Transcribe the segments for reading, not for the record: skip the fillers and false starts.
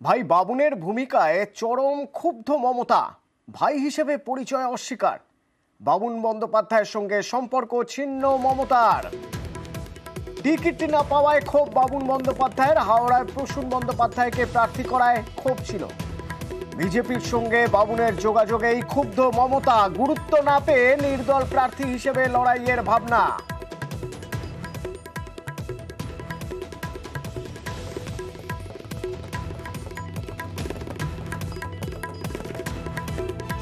ভাই বাবুনের ভূমিকায় চরম ক্ষুব্ধ মমতা। ভাই হিসেবে পরিচয় অস্বীকার। বাবুন বন্দ্যোপাধ্যায়ের সঙ্গে সম্পর্ক ছিন্ন মমতার। টিকিট না পাওয়ায় ক্ষোভ বাবুন বন্দ্যোপাধ্যায়ের। হাওড়ায় প্রসূন বন্দ্যোপাধ্যায়কে প্রার্থী করায় ক্ষোভ ছিল। বিজেপির সঙ্গে বাবুনের যোগাযোগেই ক্ষুব্ধ মমতা। গুরুত্ব না পেয়ে নির্দল প্রার্থী হিসেবে লড়াইয়ের ভাবনা।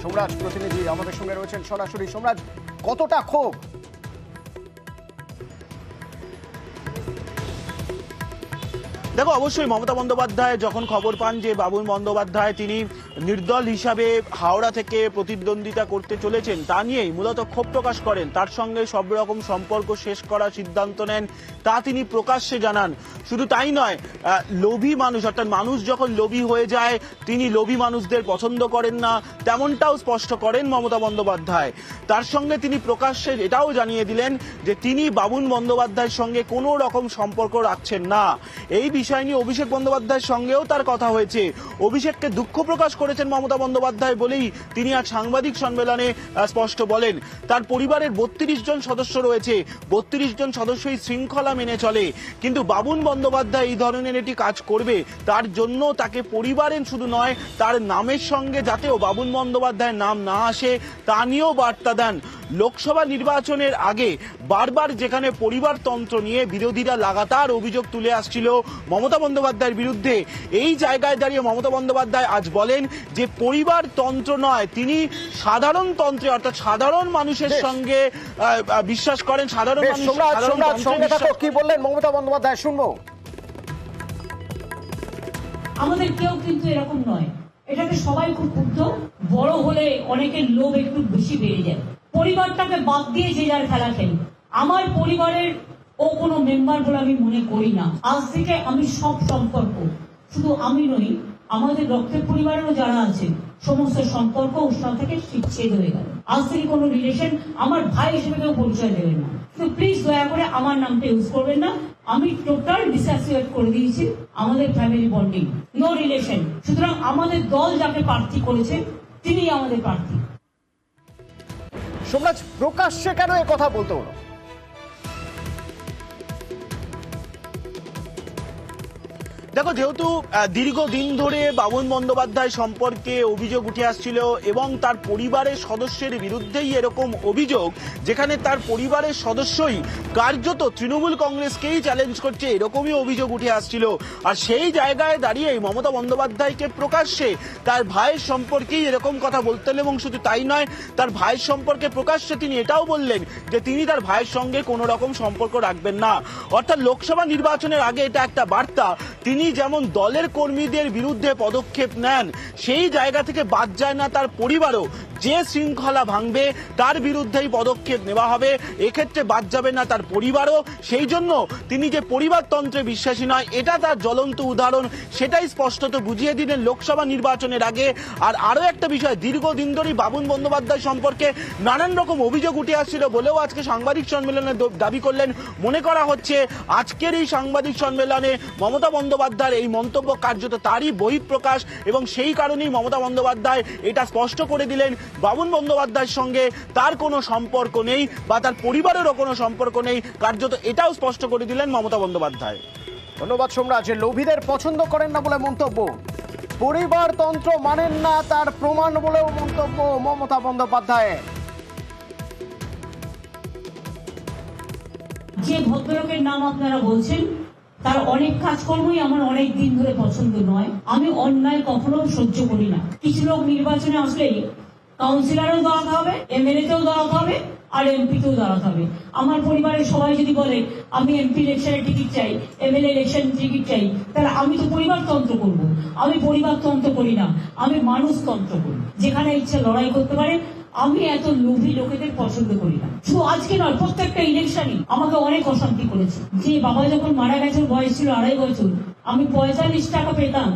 সোমরাজ প্রতিনিধি আমাদের সঙ্গে রয়েছেন সরাসরি। সোমরাজ, কতটা ক্ষোভ? দেখো, অবশ্যই মমতা বন্দ্যোপাধ্যায় যখন খবর পান যে বাবুন বন্দ্যোপাধ্যায় তিনি নির্দল হিসাবে হাওড়া থেকে প্রতিদ্বন্দ্বিতা করতে চলেছেন, তা নিয়েই মূলত ক্ষোভ প্রকাশ করেন। তার সঙ্গে সব রকম সম্পর্ক শেষ করার সিদ্ধান্ত নেন, তা তিনি প্রকাশ্যে জানান। শুধু তাই নয়, লোভী মানুষ, অর্থাৎ মানুষ যখন লোভী হয়ে যায়, তিনি লোভী মানুষদের পছন্দ করেন না, তেমনটাও স্পষ্ট করেন মমতা বন্দ্যোপাধ্যায়। তার সঙ্গে তিনি প্রকাশ্যে এটাও জানিয়ে দিলেন যে তিনি বাবুন বন্দ্যোপাধ্যায়ের সঙ্গে কোনো রকম সম্পর্ক রাখছেন না। এই বিষয় নিয়ে অভিষেক বন্দ্যোপাধ্যায়ের সঙ্গেও তার কথা হয়েছে। অভিষেককে দুঃখ প্রকাশ করেছেন মমতা বন্দ্যোপাধ্যায় বলেই তিনি আজ সাংবাদিক সম্মেলনে স্পষ্ট বলেন। তার পরিবারের 32 জন সদস্য রয়েছে, 32 জন সদস্যই শৃঙ্খলা মেনে চলে, কিন্তু বাবুন বন্দ্যোপাধ্যায় এই ধরনের একটি কাজ করবে, তার জন্য তাকে পরিবারের শুধু নয়, তার নামের সঙ্গে যাতেও বাবুন বন্দ্যোপাধ্যায়ের নাম না আসে তা নিয়েও বার্তা দেন। লোকসভা নির্বাচনের আগে বারবার যেখানে পরিবারতন্ত্র নিয়ে বিরোধীরা লাগাতার অভিযোগ তুলে আসছিল মমতা বন্দ্যোপাধ্যায়ের বিরুদ্ধে, এই জায়গায় দাঁড়িয়ে মমতা বন্দ্যোপাধ্যায় আজ বলেন যে পরিবারতন্ত্র নয়, তিনি সাধারণ তন্ত্রে, অর্থাৎ সাধারণ মানুষের সঙ্গে বিশ্বাস করেন। সাধারণ মানুষ কি বললেন মমতা বন্দ্যোপাধ্যায়, শুনবো। আমাদের কেউ কিন্তু এরকম নয়, এটাকে সবাই খুব ক্ষুব্ধ। বড় হলে অনেকের লোভ একটু বেশি বেড়ে যায়। পরিবারটাকে বাদ দিয়ে যে যার খেলা খেলি। আমার পরিবারের ও কোনো মেম্বার বলে আমি মনে করি না। আজ থেকে আমি সব সম্পর্ক, শুধু আমি নই, আমাদের রক্তের পরিবারেরও যারা আছে, সমস্ত সম্পর্ক ওর সাথে থেকে বিচ্ছেদ হয়ে গেল। আজ থেকে কোনো রিলেশন আমার ভাই হিসেবে কেউ পরিচয় দেবেন না। তো প্লিজ দয়া করে আমার নামটা ইউজ করবেন না। আমি টোটাল ডিসঅ্যাসোসিয়েট করে দিয়েছি আমাদের ফ্যামিলি বন্ডিং, নো রিলেশন। সুতরাং আমাদের দল যাকে প্রার্থী করেছে তিনি আমাদের প্রার্থী। সোমরাজ, প্রকাশ্যে কেন এ কথা বলতে হলো? দেখো, যেহেতু দীর্ঘদিন ধরে বাবুন বন্দ্যোপাধ্যায় সম্পর্কে অভিযোগ উঠে আসছিল এবং তার পরিবারের সদস্যের বিরুদ্ধেই এরকম অভিযোগ, যেখানে তার পরিবারের সদস্যই কার্যত তৃণমূল কংগ্রেসকেই চ্যালেঞ্জ করছে, এরকমই অভিযোগ উঠে আসছিল। আর সেই জায়গায় দাঁড়িয়েই মমতা বন্দ্যোপাধ্যায়কে প্রকাশ্যে তার ভাইয়ের সম্পর্কেই এরকম কথা বলতেন, এবং শুধু তাই নয়, তার ভাইয়ের সম্পর্কে প্রকাশ্যে তিনি এটাও বললেন যে তিনি তার ভাইয়ের সঙ্গে কোনো রকম সম্পর্ক রাখবেন না। অর্থাৎ লোকসভা নির্বাচনের আগে এটা একটা বার্তা, তিনি যেমন দলের কর্মীদের বিরুদ্ধে পদক্ষেপ নেন, সেই জায়গা থেকে বাদ যায় না তার পরিবারও। যে শৃঙ্খলা ভাঙবে তার বিরুদ্ধেই পদক্ষেপ নেওয়া হবে, এক্ষেত্রে বাদ যাবে না তার পরিবারও। সেই জন্য তিনি যে পরিবারতন্ত্রে বিশ্বাসী নয়, এটা তার জ্বলন্ত উদাহরণ, সেটাই স্পষ্টত বুঝিয়ে দিলেন লোকসভা নির্বাচনের আগে। আর আরো একটা বিষয়, দীর্ঘদিন ধরেই বাবুন বন্দ্যোপাধ্যায় সম্পর্কে নানান রকম অভিযোগ উঠে আসছিল বলেও আজকে সাংবাদিক সম্মেলনে দাবি করলেন। মনে করা হচ্ছে আজকের এই সাংবাদিক সম্মেলনে মমতা বন্দ্যোপাধ্যায়ের এই মন্তব্য কার্যত তারই বহিঃপ্রকাশ, এবং সেই কারণেই মমতা বন্দ্যোপাধ্যায় এটা স্পষ্ট করে দিলেন বাবুন বন্দ্যোপাধ্যায়ের সঙ্গে তার কোনো সম্পর্ক নেই বা তার পরিবারেরও কোনো সম্পর্ক নেই, কার্যত এটাও স্পষ্ট করে দিলেন মমতা বন্দ্যোপাধ্যায়। ধন্যবাদ সোমরাজ। লোভীদের পছন্দ করেন না বলে মন্তব্য, পরিবারতন্ত্র মানেন না তার প্রমাণ বলেও মন্তব্য মমতা বন্দ্যোপাধ্যায়ের। যে ভদ্রলোকের নাম আপনারা বলছেন, তার অনেক কাজকর্মই আমার অনেক দিন ধরে পছন্দ নয়। আমি অন্যায় কখনো সহ্য করি না। কিছু লোক নির্বাচনে আসলেই কাউন্সিলরও দাঁড়াতে হবে, এমএলএ তেও দাঁড়াতে হবে, আর এমপি তেও দাঁড়াতে হবে। আমার পরিবারের সবাই যদি বলে আমি এমপি ইলেকশনের টিকিট চাই, এমএলএ ইলেকশন টিকিট চাই, তাহলে আমি তো পরিবারতন্ত্র করবো। আমি পরিবারতন্ত্র করি না, আমি মানুষতন্ত্র করি। যেখানে ইচ্ছা লড়াই করতে পারে। আমি এত লোভী লোকেদের পছন্দ করি না। শুধু আজকে নয়, প্রত্যেকটা ইলেকশনই আমাকে অনেক অশান্তি করেছে। যে বাবা যখন মারা গেছে, বয়স ছিল 2.5 বছর, আমি 45 টাকা পেতাম,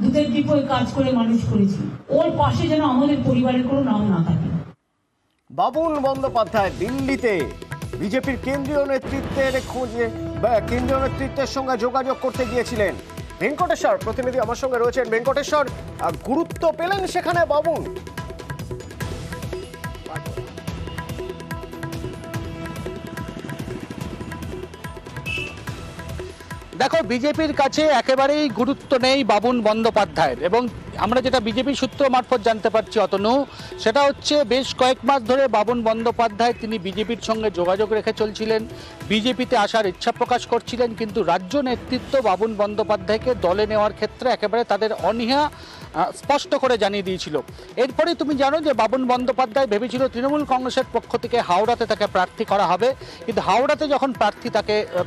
দুধের ডিপোয় কাজ করে মানুষ করেছি। ওর পাশে যেন আমাদের পরিবারের কোনো নাম না থাকে। বাবুন বন্দ্যোপাধ্যায় দিল্লিতে বিজেপির কেন্দ্রীয় নেতৃত্বের সঙ্গে যোগাযোগ করতে গিয়েছিলেন। ভেঙ্কটেশ্বর প্রতিনিধি আমার সঙ্গে রয়েছেন। ভেঙ্কটেশ্বর, গুরুত্ব পেলেন সেখানে বাবুন? দেখো, বিজেপির কাছে একেবারেই গুরুত্ব নেই বাবুন বন্দ্যোপাধ্যায়ের, এবং আমরা যেটা বিজেপি সূত্র মারফত জানতে পারছি অতনু, সেটা হচ্ছে বেশ কয়েক মাস ধরে বাবুন বন্দ্যোপাধ্যায় তিনি বিজেপির সঙ্গে যোগাযোগ রেখে চলছিলেন, বিজেপিতে আসার ইচ্ছা প্রকাশ করছিলেন, কিন্তু রাজ্য নেতৃত্ব বাবুন বন্দ্যোপাধ্যায়কে দলে নেওয়ার ক্ষেত্রে একেবারে তাদের অনীহা স্পষ্ট করে জানিয়ে দিয়েছিল। এরপরে তুমি জানো যে বাবুন বন্দ্যোপাধ্যায় ভেবেছিল তৃণমূল কংগ্রেসের পক্ষ থেকে হাওড়াতে তাকে প্রার্থী করা হবে, কিন্তু হাওড়াতে যখন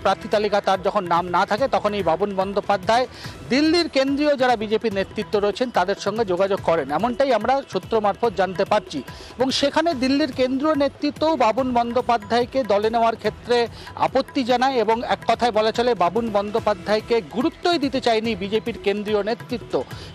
প্রার্থী তালিকা তার যখন নাম না থাকে, তখনই বাবুন বন্দ্যোপাধ্যায় দিল্লির কেন্দ্রীয় যারা বিজেপি নেতৃত্ব রয়েছেন তাদের সঙ্গে যোগাযোগ করেন, এমনটাই আমরা সূত্র মারফত জানতে পারছি। এবং সেখানে দিল্লির কেন্দ্রীয় নেতৃত্বও বাবুন বন্দ্যোপাধ্যায়কে দলে নেওয়ার ক্ষেত্রে আপত্তি জানায়, এবং এক কথায় বলা চলে বাবুন বন্দ্যোপাধ্যায়কে গুরুত্বই দিতে চায়নি বিজেপির কেন্দ্রীয় নেতৃত্ব।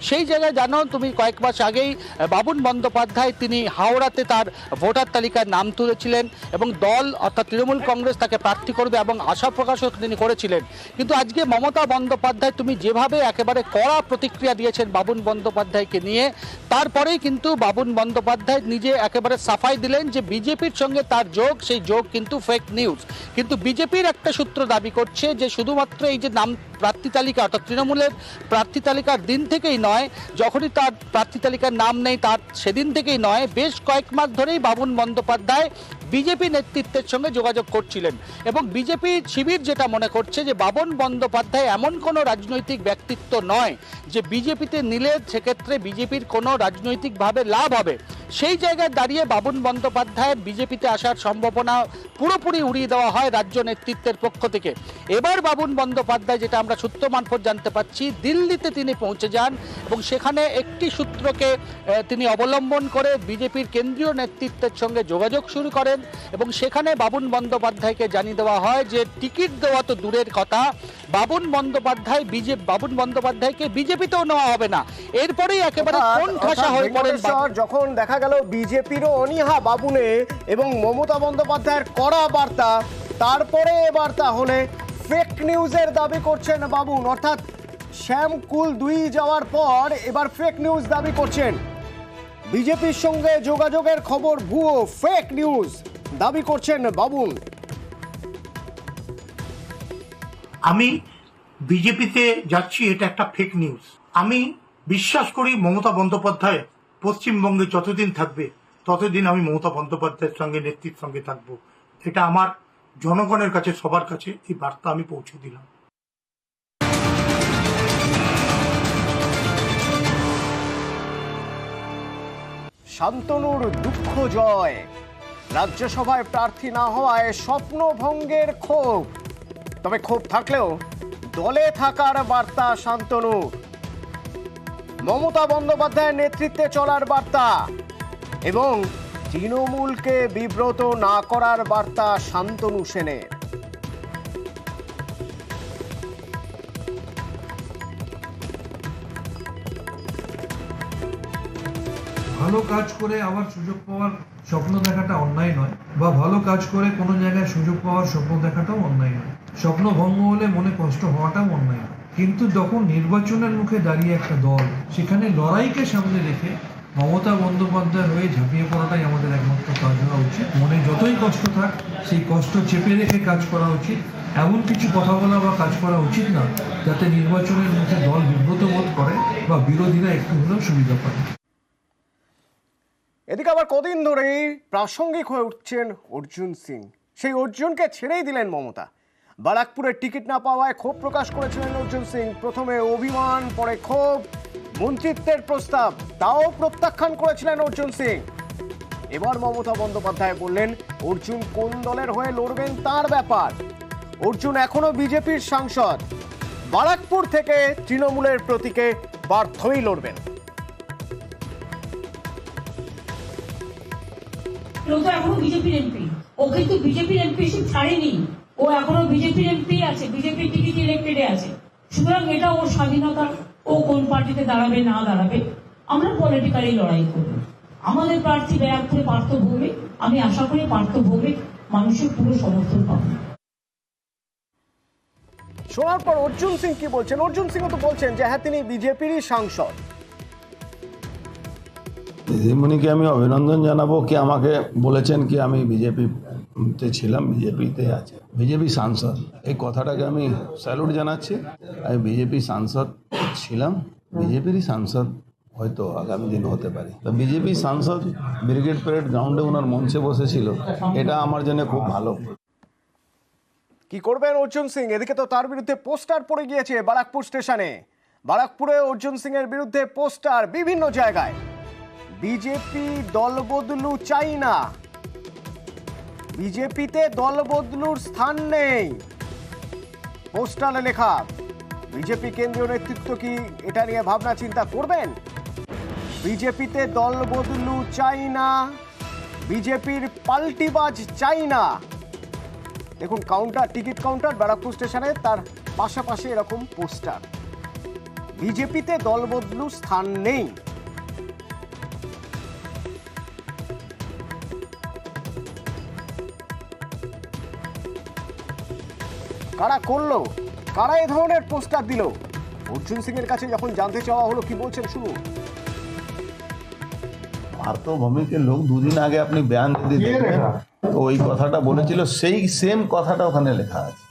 সেই জায়গায় জানো তুমি, কয়েক মাস আগেই বাবুন বন্দ্যোপাধ্যায় তিনি হাওড়াতে তার ভোটার তালিকায় নাম তুলেছিলেন, এবং দল অর্থাৎ তৃণমূল কংগ্রেস তাকে প্রার্থী করবে এবং আশা প্রকাশও তিনি করেছিলেন। কিন্তু আজকে মমতা বন্দ্যোপাধ্যায় তুমি যেভাবে একেবারে কড়া প্রতিক্রিয়া দিয়েছেন বাবুন বন্দ্যোপাধ্যায়কে নিয়ে, তারপরেই কিন্তু বাবুন বন্দ্যোপাধ্যায় নিজে একেবারে সাফাই দিলেন যে বিজেপির সঙ্গে তার যোগ, সেই যোগ কিন্তু ফেক নিউজ। কিন্তু বিজেপির একটা সূত্র দাবি করছে যে শুধুমাত্র এই যে নাম প্রার্থী তালিকা অর্থাৎ তৃণমূলের প্রার্থী তালিকার দিন থেকেই নয়, যখনই তার প্রার্থী তালিকার নাম নেই তার সেদিন থেকেই নয়, বেশ কয়েক মাস ধরেই বাবুন বন্দ্যোপাধ্যায় বিজেপি নেতৃত্বের সঙ্গে যোগাযোগ করছিলেন। এবং বিজেপি শিবির যেটা মনে করছে যে বাবুন বন্দ্যোপাধ্যায় এমন কোনো রাজনৈতিক ব্যক্তিত্ব নয় যে বিজেপিতে নিলে সেক্ষেত্রে বিজেপির কোনো রাজনৈতিকভাবে লাভ হবে। সেই জায়গায় দাঁড়িয়ে বাবুন বন্দ্যোপাধ্যায়ের বিজেপিতে আসার সম্ভাবনা পুরোপুরি উড়িয়ে দেওয়া হয় রাজ্য নেতৃত্বের পক্ষ থেকে। এবার বাবুন বন্দ্যোপাধ্যায়, যেটা আমরা সূত্র মারফত জানতে পারছি, দিল্লিতে তিনি পৌঁছে যান এবং সেখানে একটি সূত্রকে তিনি অবলম্বন করে বিজেপির কেন্দ্রীয় নেতৃত্বের সঙ্গে যোগাযোগ শুরু করেন, এবং সেখানে বাবুন বন্দ্যোপাধ্যায়কে জানিয়ে দেওয়া হয় যে টিকিট দেওয়া তো দূরের কথা, বাবুন বন্দ্যোপাধ্যায়কে বিজেপিতেও নেওয়া হবে না। এরপরেই একেবারে কোন ঠাসা হয়ে পড়েন। যখন দেখা গেল বিজেপিরও অনীহা বাবুনে এবং মমতা বন্দ্যোপাধ্যায়ের কড়া বার্তা, তারপরে এবার তাহলে ফেক নিউজের দাবি করছেন বাবুন, অর্থাৎ শ্যামকুল 2 যাওয়ার পর এবার ফেক নিউজ দাবি করছেন। বিজেপির সঙ্গে যোগাযোগের খবর ভুয়ো, ফেক নিউজ দাবি করছেন বাবুন। আমি বিজেপিতে যাচ্ছি, এটা একটা ফেক নিউজ। আমি বিশ্বাস করি মমতা বন্দ্যোপাধ্যায় পশ্চিমবঙ্গে যতদিন থাকবে ততদিন আমি মমতা বন্দ্যোপাধ্যায়ের সঙ্গে, নেতৃত্বের সঙ্গে থাকবো। এটা আমার জনগণের কাছে, সবার কাছে এই বার্তা আমি পৌঁছে দিলাম। শান্তনুর দুঃখ জয়, রাজ্যসভায় প্রার্থী না হওয়ায় স্বপ্নভঙ্গের ক্ষোভ। তবে ক্ষোভ থাকলেও দলে থাকার বার্তা শান্তনুর, মমতা বন্দ্যোপাধ্যায়ের নেতৃত্বে চলার বার্তা এবং তৃণমূলকে বিব্রত না করার বার্তা শান্তনু সেনের। ভালো কাজ করে আবার সুযোগ পাওয়ার স্বপ্ন দেখাটা অন্যায় নয়, বা ভালো কাজ করে কোনো জায়গায় সুযোগ পাওয়ার স্বপ্ন দেখাটাও অন্যায় নয়। স্বপ্ন ভঙ্গ হলে মনে কষ্ট হওয়াটাও অন্যায় নয়। কিন্তু যখন নির্বাচনের মুখে দাঁড়িয়ে একটা দল সেখানে লড়াইকে সামনে রেখে মমতা বন্দ্যোপাধ্যায় হয়ে ঝাঁপিয়ে পড়াটাই আমাদের একমাত্র কাজ হওয়া উচিত। মনে যতই কষ্ট থাক সেই কষ্ট চেপে রেখে কাজ করা উচিত। এমন কিছু কথা বলা বা কাজ করা উচিত না যাতে নির্বাচনের মুখে দল বিব্রত বোধ করে বা বিরোধীরা একটু হলেও সুবিধা পায়। এদিকে আবার কদিন ধরেই প্রাসঙ্গিক হয়ে উঠছেন অর্জুন সিং। সেই অর্জুনকে ছেড়েই দিলেন মমতা। বারাকপুরের টিকিট না পাওয়ায় ক্ষোভ প্রকাশ করেছিলেন অর্জুন সিং। প্রথমে অভিমান, পরে ক্ষোভ, মন্ত্রিত্বের প্রস্তাব তাও প্রত্যাখ্যান করেছিলেন অর্জুন সিং। এবার মমতা বন্দ্যোপাধ্যায় বললেন অর্জুন কোন দলের হয়ে লড়বেন তার ব্যাপার। অর্জুন এখনো বিজেপির সাংসদ, বারাকপুর থেকে তৃণমূলের প্রতীকে বাধ্যই লড়বেন। ও তো এখনো বিজেপির এমপি, ও কিন্তু বিজেপির এমপি ছাড়েনি, ও এখনো বিজেপির এমপি আছে, বিজেপির টিকিট ইলেক্টেডে আছে। সুতরাং এটা ওর স্বাধীনতা, ও কোন পার্টিতে দাঁড়াবে না দাঁড়াবে আমরা পলিটিক্যালি লড়াই করব। আমাদের প্রার্থী ব্যারাকপুরে পার্থ ভৌমিক, আমি আশা করি পার্থ ভৌমিক মানুষের পুরো সমর্থন পাবে। শোনার পর অর্জুন সিং কি বলছেন? অর্জুন সিং তো বলছেন যে হ্যাঁ তিনি বিজেপিরই সাংসদ। দিদিমণিকে আমি অভিনন্দন জানাবো কি আমাকে বলেছেন কি আমি বিজেপিতে ছিলাম, বিজেপিতে আছে, বিজেপি সাংসদ, এই কথাটাকে আমি স্যালুট জানাচ্ছি। আমি বিজেপি সাংসদ ছিলাম, বিজেপিরই সাংসদ হয়তো আগামী দিন হতে পারি। তো বিজেপি সাংসদ ব্রিগেড প্যারেড গ্রাউন্ডে ওনার মঞ্চে বসেছিল, এটা আমার জন্য খুব ভালো। কি করবেন অর্জুন সিং? এদিকে তো তার বিরুদ্ধে পোস্টার পড়ে গিয়েছে বারাকপুর স্টেশনে। বারাকপুরে অর্জুন সিং এর বিরুদ্ধে পোস্টার বিভিন্ন জায়গায়। বিজেপি দল বদলু চাই না, বিজেপিতে দল বদলুর স্থান নেই, পোস্টারে লেখা। বিজেপি কেন্দ্রীয় নেতৃত্ব কি এটা নিয়ে ভাবনা চিন্তা করবেন? বিজেপিতে দল বদলু চাই না, বিজেপির পাল্টিবাজ চাই না। দেখুন কাউন্টার, টিকিট কাউন্টার ব্যারাকপুর স্টেশনে, তার পাশাপাশি এরকম পোস্টার। বিজেপিতে দল বদলু স্থান নেই। কারা করলো, কারা এ ধরনের পোস্টার দিল? অর্জুন সিং এর কাছে যখন জানতে চাওয়া হলো কি বলছেন শুনুন। মাতৃভূমিকে লোক দুদিন আগে আপনি বয়ান দিতে দেখবেন, তো ওই কথাটা বলেছিল, সেই সেম কথাটা ওখানে লেখা আছে।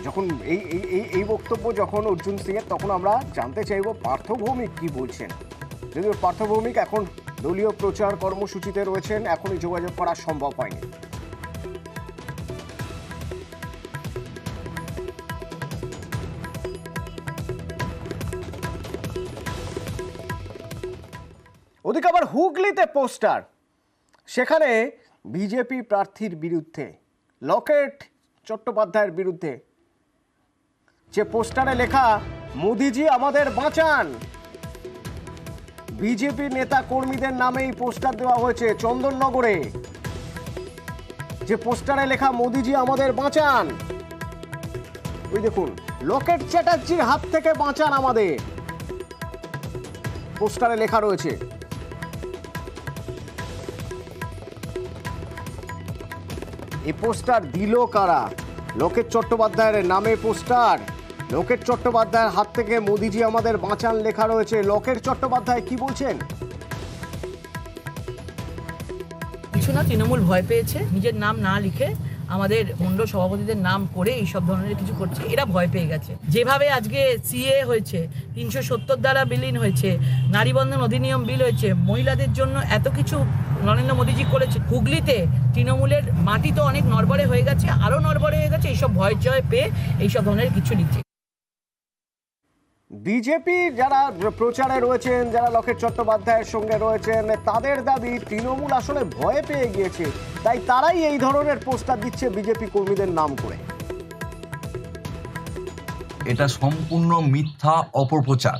যখন এই বক্তব্য যখন অর্জুন সিং এর, তখন আমরা জানতে চাইব পার্থ ভৌমিক কি বলছেন। যদিও পার্থ ভৌমিক এখন দলীয় প্রচার কর্মসূচিতে রয়েছেন, এখনই যোগাযোগ করা সম্ভব হয়নি। ওদিকে আবার হুগলিতে পোস্টার, সেখানে বিজেপি প্রার্থীর বিরুদ্ধে, লকেট চট্টোপাধ্যায়ের বিরুদ্ধে, যে পোস্টারে লেখা মোদিজি আমাদের বাঁচান। বিজেপি নেতা কর্মীদের নামেই পোস্টার দেওয়া হয়েছে চন্দননগরে। যে পোস্টারে লেখা মোদিজি আমাদের বাঁচান, ওই দেখুন লকেট চ্যাটার্জির হাত থেকে বাঁচান আমাদের, পোস্টারে লেখা রয়েছে। এই পোস্টার দিল কারা? লকেট চট্টোপাধ্যায়ের নামে পোস্টার, লকেট চট্টোপাধ্যায়ের হাত থেকে মোদিজি আমাদের বাঁচান লেখা রয়েছে। লকেট চট্টোপাধ্যায় কি বলছেন? কিছু না, তৃণমূল ভয় পেয়েছে, নিজের নাম না লিখে আমাদের মণ্ডল সভাপতিদের নাম করে এইসব ধরনের কিছু করছে, এরা ভয় পেয়ে গেছে। যেভাবে আজকে সিএ হয়েছে, 370 দ্বারা বিলীন হয়েছে, নারী বন্ধন অধিনিয়ম বিল হয়েছে, মহিলাদের জন্য এত কিছু নরেন্দ্র মোদীজি করেছে, হুগলিতে তৃণমূলের মাটি তো অনেক নড়বড়ে হয়ে গেছে, আরও নড়বড়ে হয়ে গেছে, এইসব ভয় জয় পেয়ে এইসব ধরনের কিছু লিখছে। বিজেপি যারা প্রচারে রয়েছেন, যারা লকেট চট্টোপাধ্যায়ের সঙ্গে রয়েছেন, তাদের দাবি তৃণমূল আসলে ভয় পেয়ে গিয়েছে, তাই তারাই এই ধরনের পোস্টার দিচ্ছে বিজেপি কর্মীদের নাম করে। এটা সম্পূর্ণ মিথ্যা অপপ্রচার।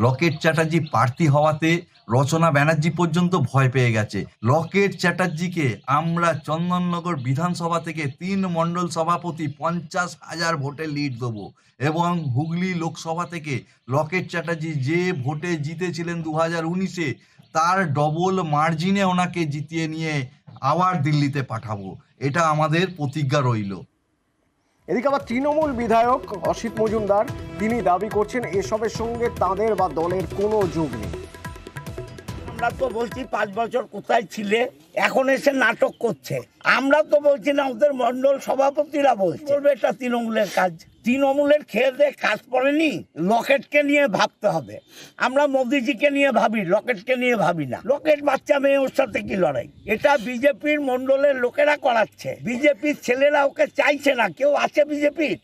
লকেট চ্যাটার্জি প্রার্থী হওয়াতে রচনা ব্যানার্জি পর্যন্ত ভয় পেয়ে গেছে। লকেট চ্যাটার্জিকে আমরা চন্দননগর বিধানসভা থেকে 3 মণ্ডল সভাপতি 50,000 ভোটে লিড দেবো, এবং হুগলি লোকসভা থেকে লকেট চ্যাটার্জি যে ভোটে জিতেছিলেন 2019-এ, তার ডবল মার্জিনে ওনাকে জিতিয়ে নিয়ে আবার দিল্লিতে পাঠাবো। এটা আমাদের প্রতিজ্ঞা রইল। এদিকে আবার তৃণমূল বিধায়ক অসিত মজুমদার, তিনি দাবি করছেন এসবের সঙ্গে তাদের বা দলের কোনো যোগ নেই। আমরা তো বলছি 5 বছর কোথায় ছিলে, এখন এসে নাটক করছে। আমরা তো বলছি না, ওদের মণ্ডল সভাপতিরা বলছে এটা তৃণমূলের কাজ। তৃণমূলের খেয়ে দিয়ে কাজ পড়েনি, লকেটকে নিয়ে ভাবতে হবে। আমরা মোদিজিকে নিয়ে ভাবি, লকেটকে নিয়ে ভাবি না। লকেট বাচ্চা মেয়ে, ওর সাথে কি লড়াই? এটা বিজেপির মণ্ডলের লোকেরা করাচ্ছে, বিজেপির ছেলেরা ওকে চাইছে না। কেউ আছে বিজেপির?